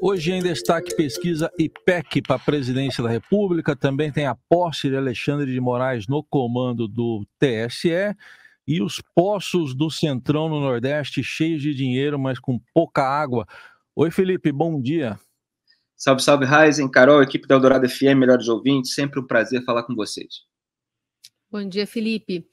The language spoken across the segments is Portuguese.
Hoje em destaque pesquisa IPEC para a presidência da República, também tem a posse de Alexandre de Moraes no comando do TSE e os poços do Centrão no Nordeste cheios de dinheiro, mas com pouca água. Oi, Felipe, bom dia. Salve, salve, Raizen, Carol, equipe da Eldorado FM, melhores ouvintes, sempre um prazer falar com vocês. Bom dia, Felipe.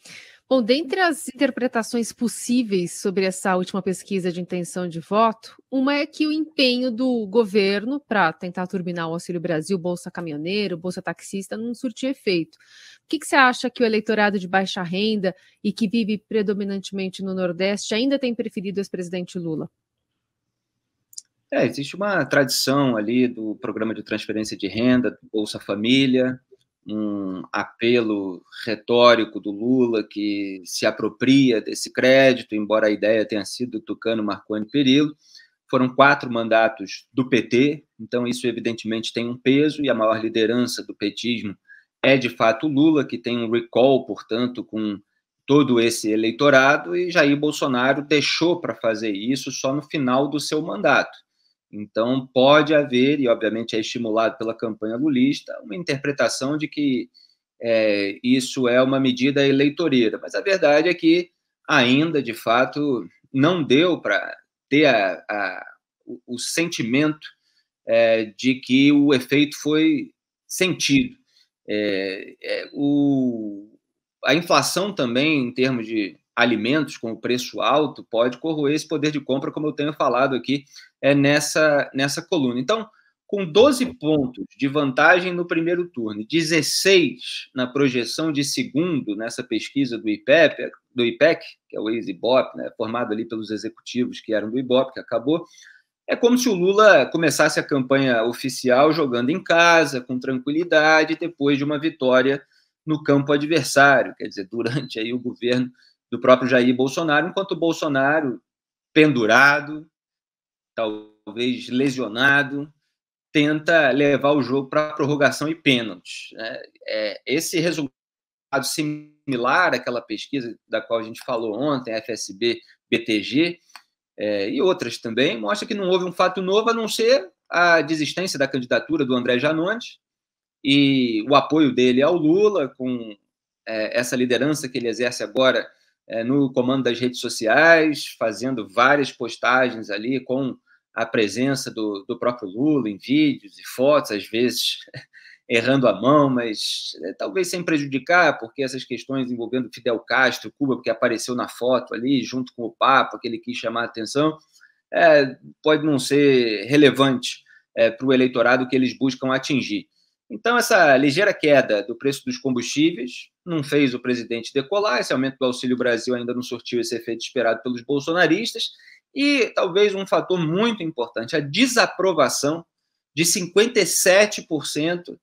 Bom, dentre as interpretações possíveis sobre essa última pesquisa de intenção de voto, uma é que o empenho do governo para tentar turbinar o Auxílio Brasil, Bolsa Caminhoneiro, Bolsa Taxista, não surtiu efeito. O que você acha que o eleitorado de baixa renda e que vive predominantemente no Nordeste ainda tem preferido o ex-presidente Lula? Existe uma tradição ali do programa de transferência de renda, do Bolsa Família, um apelo retórico do Lula que se apropria desse crédito, embora a ideia tenha sido do Tucano, Marconi e Perillo. Foram 4 mandatos do PT, então isso evidentemente tem um peso, e a maior liderança do petismo é de fato o Lula, que tem um recall, portanto, com todo esse eleitorado, e Jair Bolsonaro deixou para fazer isso só no final do seu mandato. Então, pode haver, e obviamente é estimulado pela campanha lulista, uma interpretação de que isso é uma medida eleitoreira. Mas a verdade é que ainda, de fato, não deu para ter o sentimento de que o efeito foi sentido. A inflação também, em termos de alimentos com o preço alto, pode corroer esse poder de compra, como eu tenho falado aqui nessa coluna. Então, com 12 pontos de vantagem no primeiro turno, 16 na projeção de segundo, nessa pesquisa do IPEC, que é o ex-Ibope, né, formado ali pelos executivos que eram do Ibope, que acabou, é como se o Lula começasse a campanha oficial jogando em casa, com tranquilidade, depois de uma vitória no campo adversário, quer dizer, durante aí o governo do próprio Jair Bolsonaro, enquanto o Bolsonaro, pendurado, talvez lesionado, tenta levar o jogo para prorrogação e pênaltis. Esse resultado similar àquela pesquisa da qual a gente falou ontem, FSB, BTG, e outras também, mostra que não houve um fato novo, a não ser a desistência da candidatura do André Janones e o apoio dele ao Lula, com essa liderança que ele exerce agora no comando das redes sociais, fazendo várias postagens ali com a presença do próprio Lula em vídeos e fotos, às vezes errando a mão, mas talvez sem prejudicar, porque essas questões envolvendo Fidel Castro, Cuba, porque apareceu na foto ali, junto com o Papa, que ele quis chamar a atenção, pode não ser relevante para o eleitorado que eles buscam atingir. Então, essa ligeira queda do preço dos combustíveis não fez o presidente decolar, esse aumento do Auxílio Brasil ainda não surtiu esse efeito esperado pelos bolsonaristas, e talvez um fator muito importante, a desaprovação de 57%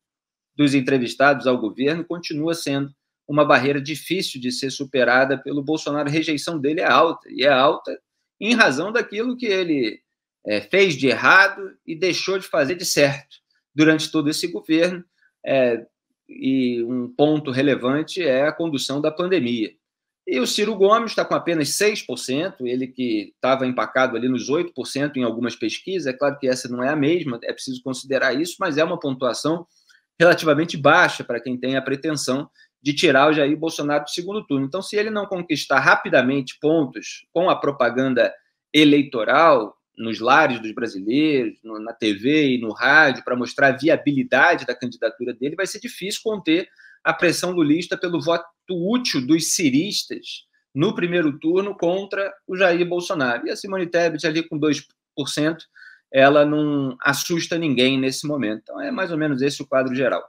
dos entrevistados ao governo continua sendo uma barreira difícil de ser superada pelo Bolsonaro. A rejeição dele é alta, e é alta em razão daquilo que ele fez de errado e deixou de fazer de certo durante todo esse governo, e um ponto relevante é a condução da pandemia. E o Ciro Gomes está com apenas 6%, ele que estava empacado ali nos 8% em algumas pesquisas, é claro que essa não é a mesma, é preciso considerar isso, mas é uma pontuação relativamente baixa para quem tem a pretensão de tirar o Jair Bolsonaro do segundo turno. Então, se ele não conquistar rapidamente pontos com a propaganda eleitoral, nos lares dos brasileiros, na TV e no rádio, para mostrar a viabilidade da candidatura dele, vai ser difícil conter a pressão lulista pelo voto útil dos ciristas no primeiro turno contra o Jair Bolsonaro. E a Simone Tebet ali com 2%, ela não assusta ninguém nesse momento. Então é mais ou menos esse o quadro geral.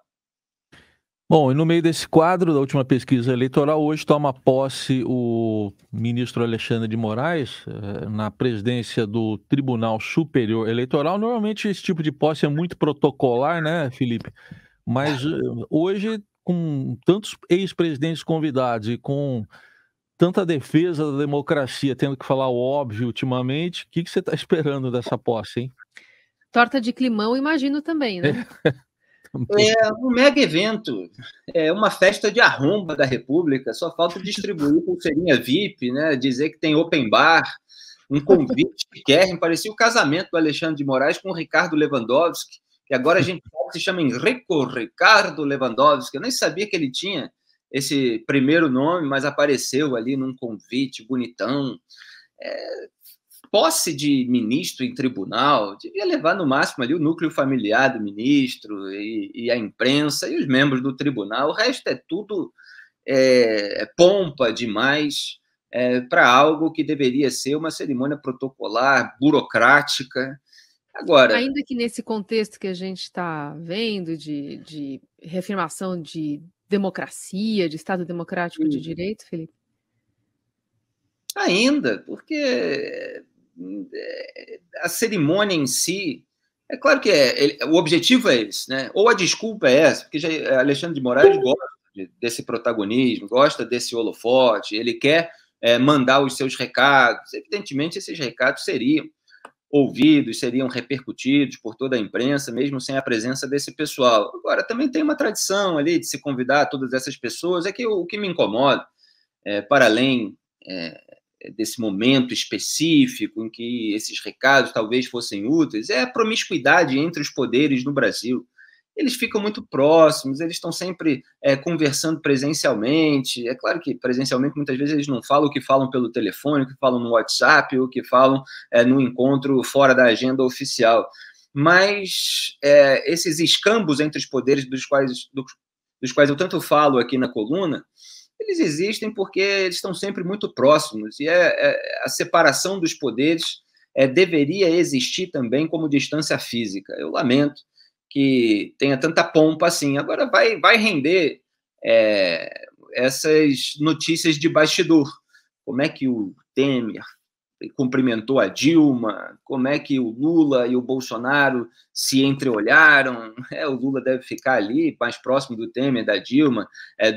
Bom, e no meio desse quadro da última pesquisa eleitoral, hoje toma posse o ministro Alexandre de Moraes na presidência do Tribunal Superior Eleitoral. Normalmente esse tipo de posse é muito protocolar, né, Felipe? Mas hoje, com tantos ex-presidentes convidados e com tanta defesa da democracia, tendo que falar o óbvio ultimamente, o que você está esperando dessa posse, hein? Torta de climão, imagino também, né? É um mega evento, é uma festa de arromba da República, só falta distribuir pulseirinha VIP, né? Dizer que tem open bar, um convite que parecia o casamento do Alexandre de Moraes com o Ricardo Lewandowski, que agora a gente se chama Enrico Ricardo Lewandowski. Eu nem sabia que ele tinha esse primeiro nome, mas apareceu ali num convite bonitão. Posse de ministro em tribunal, devia levar no máximo ali o núcleo familiar do ministro e a imprensa e os membros do tribunal. O resto é tudo pompa demais para algo que deveria ser uma cerimônia protocolar, burocrática. Agora, ainda que nesse contexto que a gente está vendo de reafirmação de democracia, de Estado democrático de direito, Felipe? Ainda, porque a cerimônia em si, é claro que o objetivo é esse, né? Ou a desculpa é essa, porque Alexandre de Moraes gosta desse protagonismo, gosta desse holofote, ele quer mandar os seus recados. Evidentemente, esses recados seriam ouvidos, seriam repercutidos por toda a imprensa, mesmo sem a presença desse pessoal. Agora, também tem uma tradição ali de se convidar todas essas pessoas, é que o que me incomoda, para além desse momento específico em que esses recados talvez fossem úteis, é a promiscuidade entre os poderes no Brasil. Eles ficam muito próximos, eles estão sempre conversando presencialmente. É claro que presencialmente muitas vezes eles não falam o que falam pelo telefone, o que falam no WhatsApp, o que falam no encontro fora da agenda oficial. Mas esses escambos entre os poderes dos quais eu tanto falo aqui na coluna, eles existem porque eles estão sempre muito próximos, e a separação dos poderes deveria existir também como distância física. Eu lamento que tenha tanta pompa assim. Agora vai render essas notícias de bastidor. Como é que o Temer cumprimentou a Dilma, como é que o Lula e o Bolsonaro se entreolharam. O Lula deve ficar ali, mais próximo do Temer, da Dilma,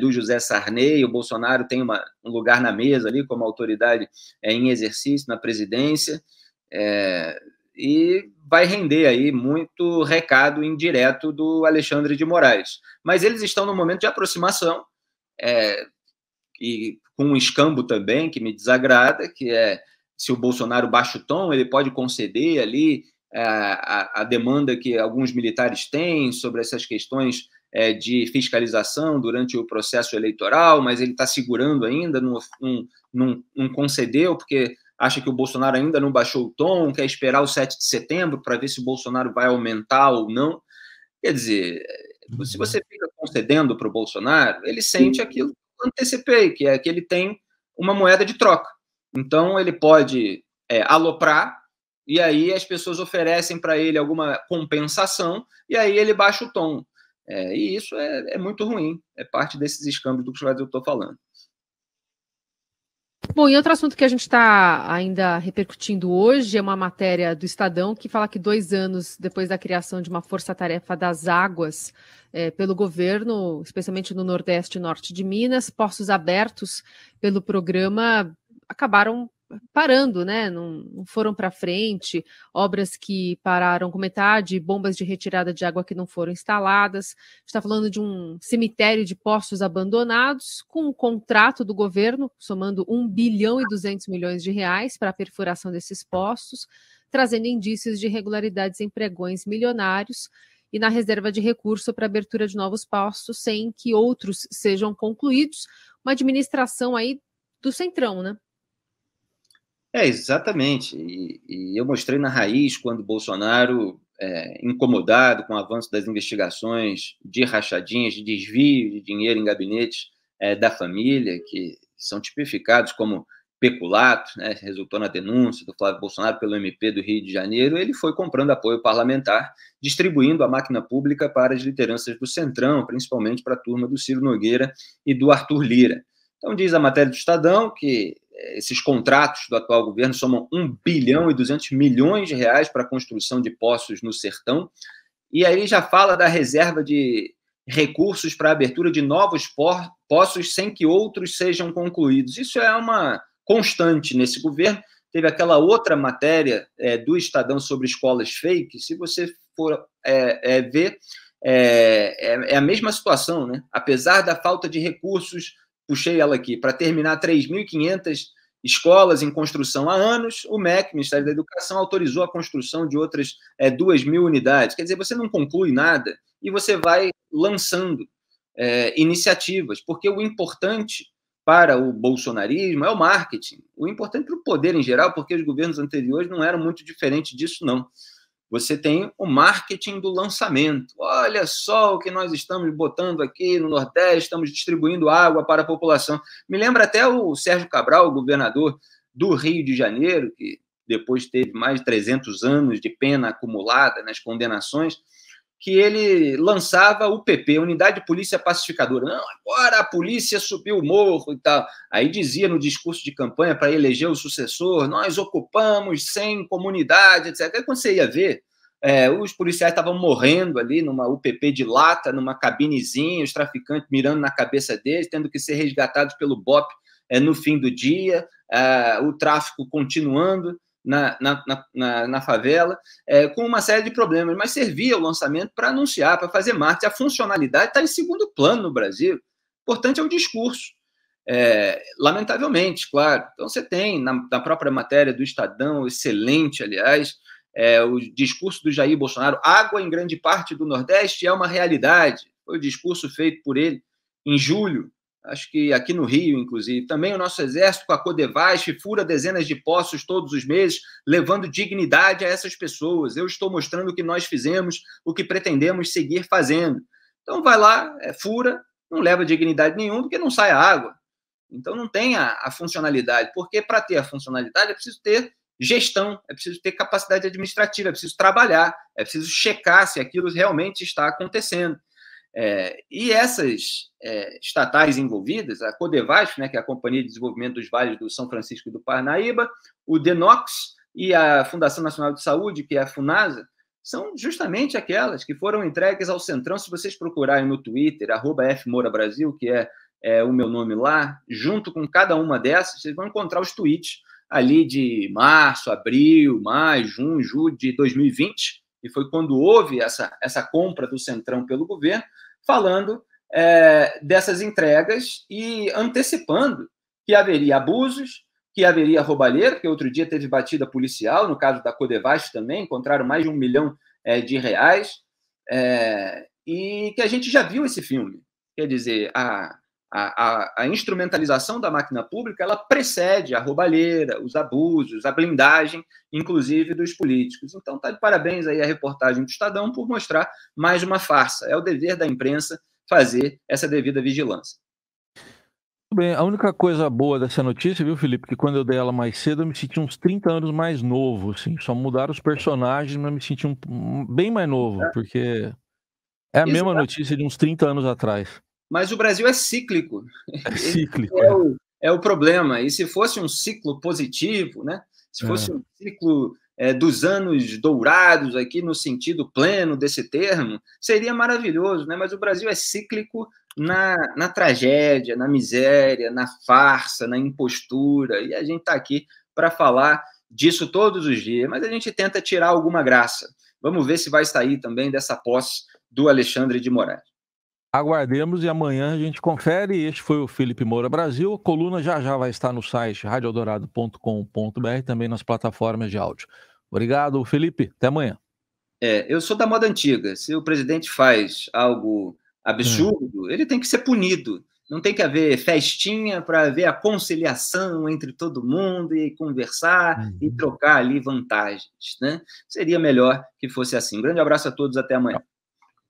do José Sarney. O Bolsonaro tem um lugar na mesa ali, como autoridade em exercício na presidência, e vai render aí muito recado indireto do Alexandre de Moraes. Mas eles estão num momento de aproximação, e com um escambo também que me desagrada, que se o Bolsonaro baixa o tom, ele pode conceder ali a demanda que alguns militares têm sobre essas questões de fiscalização durante o processo eleitoral, mas ele está segurando ainda, não concedeu, porque acha que o Bolsonaro ainda não baixou o tom, quer esperar o 7 de setembro para ver se o Bolsonaro vai aumentar ou não. Quer dizer, se você fica concedendo para o Bolsonaro, ele sente aquilo que eu antecipei, que é que ele tem uma moeda de troca. Então, ele pode aloprar, e aí as pessoas oferecem para ele alguma compensação, e aí ele baixa o tom. E isso é muito ruim, é parte desses escândalos do que eu estou falando. Bom, e outro assunto que a gente está ainda repercutindo hoje é uma matéria do Estadão que fala que 2 anos depois da criação de uma força-tarefa das águas pelo governo, especialmente no Nordeste e Norte de Minas, poços abertos pelo programa acabaram parando, né? Não foram para frente, obras que pararam com metade, bombas de retirada de água que não foram instaladas. A gente está falando de um cemitério de poços abandonados, com um contrato do governo, somando 1 bilhão e 200 milhões de reais para a perfuração desses poços, trazendo indícios de irregularidades em pregões milionários e na reserva de recurso para abertura de novos poços, sem que outros sejam concluídos. Uma administração aí do Centrão, né? Exatamente. E eu mostrei na raiz quando Bolsonaro, incomodado com o avanço das investigações de rachadinhas, de desvio de dinheiro em gabinetes da família, que são tipificados como peculato, né, resultou na denúncia do Flávio Bolsonaro pelo MP do Rio de Janeiro, ele foi comprando apoio parlamentar, distribuindo a máquina pública para as lideranças do Centrão, principalmente para a turma do Ciro Nogueira e do Arthur Lira. Então, diz a matéria do Estadão que esses contratos do atual governo somam 1 bilhão e 200 milhões de reais para a construção de poços no sertão, e aí já fala da reserva de recursos para a abertura de novos poços sem que outros sejam concluídos. Isso é uma constante nesse governo. Teve aquela outra matéria do Estadão sobre escolas fake, se você for ver, é a mesma situação, né? Apesar da falta de recursos, puxei ela aqui, para terminar 3.500 escolas em construção há anos, o MEC, Ministério da Educação, autorizou a construção de outras 2.000 unidades. Quer dizer, você não conclui nada e você vai lançando iniciativas, porque o importante para o bolsonarismo é o marketing. O importante para o poder em geral, porque os governos anteriores não eram muito diferentes disso, não. Você tem o marketing do lançamento. Olha só o que nós estamos botando aqui no Nordeste, estamos distribuindo água para a população. Me lembra até o Sérgio Cabral, o governador do Rio de Janeiro, que depois teve mais de 300 anos de pena acumulada nas condenações, que ele lançava o UPP, Unidade de Polícia Pacificadora. Não, agora a polícia subiu o morro e tal. Aí dizia no discurso de campanha para eleger o sucessor, nós ocupamos 100 comunidades, etc. Aí quando você ia ver, os policiais estavam morrendo ali numa UPP de lata, numa cabinezinha, os traficantes mirando na cabeça deles, tendo que ser resgatados pelo BOP no fim do dia, o tráfico continuando na favela, com uma série de problemas, mas servia o lançamento para anunciar, para fazer marketing. A funcionalidade está em segundo plano no Brasil. O importante é o discurso. Lamentavelmente, claro. Então, você tem, na própria matéria do Estadão, excelente, aliás, o discurso do Jair Bolsonaro, água em grande parte do Nordeste é uma realidade. Foi o discurso feito por ele em julho, acho que aqui no Rio, inclusive. Também o nosso Exército, com a Codevasf, fura dezenas de poços todos os meses, levando dignidade a essas pessoas. Eu estou mostrando o que nós fizemos, o que pretendemos seguir fazendo. Então, vai lá, fura, não leva dignidade nenhuma, porque não sai a água. Então, não tem a funcionalidade, porque para ter a funcionalidade é preciso ter gestão, é preciso ter capacidade administrativa, é preciso trabalhar, é preciso checar se aquilo realmente está acontecendo. E essas estatais envolvidas, a Codevasf, né, que é a Companhia de Desenvolvimento dos Vales do São Francisco e do Parnaíba, o DENOX e a Fundação Nacional de Saúde, que é a FUNASA, são justamente aquelas que foram entregues ao Centrão. Se vocês procurarem no Twitter, @FMouraBrasil, que é o meu nome lá, junto com cada uma dessas, vocês vão encontrar os tweets ali de março, abril, maio, junho, julho de 2020, e foi quando houve essa compra do Centrão pelo governo, falando dessas entregas e antecipando que haveria abusos, que haveria roubalheira, que outro dia teve batida policial, no caso da Codevasf também, encontraram mais de R$1 milhão, e que a gente já viu esse filme. Quer dizer, a instrumentalização da máquina pública, ela precede a roubalheira, os abusos, a blindagem, inclusive dos políticos. Então, está de parabéns aí a reportagem do Estadão por mostrar mais uma farsa. É o dever da imprensa fazer essa devida vigilância. Bem, a única coisa boa dessa notícia, viu, Felipe, que quando eu dei ela mais cedo, eu me senti uns 30 anos mais novo, assim. Só mudaram os personagens, mas me senti bem mais novo, porque é a mesma notícia de uns 30 anos atrás. Mas o Brasil é cíclico. É cíclico. É o problema. E se fosse um ciclo positivo, né? Se fosse um ciclo dos anos dourados, aqui no sentido pleno desse termo, seria maravilhoso, né? Mas o Brasil é cíclico na tragédia, na miséria, na farsa, na impostura. E a gente está aqui para falar disso todos os dias. Mas a gente tenta tirar alguma graça. Vamos ver se vai sair também dessa posse do Alexandre de Moraes. Aguardemos e amanhã a gente confere. Este foi o Felipe Moura Brasil. A coluna já vai estar no site radioeldorado.com.br, também nas plataformas de áudio. Obrigado, Felipe. Até amanhã. Eu sou da moda antiga. Se o presidente faz algo absurdo, ele tem que ser punido. Não tem que haver festinha para haver a conciliação entre todo mundo e conversar e trocar ali vantagens, né? Seria melhor que fosse assim. Um grande abraço a todos. Até amanhã.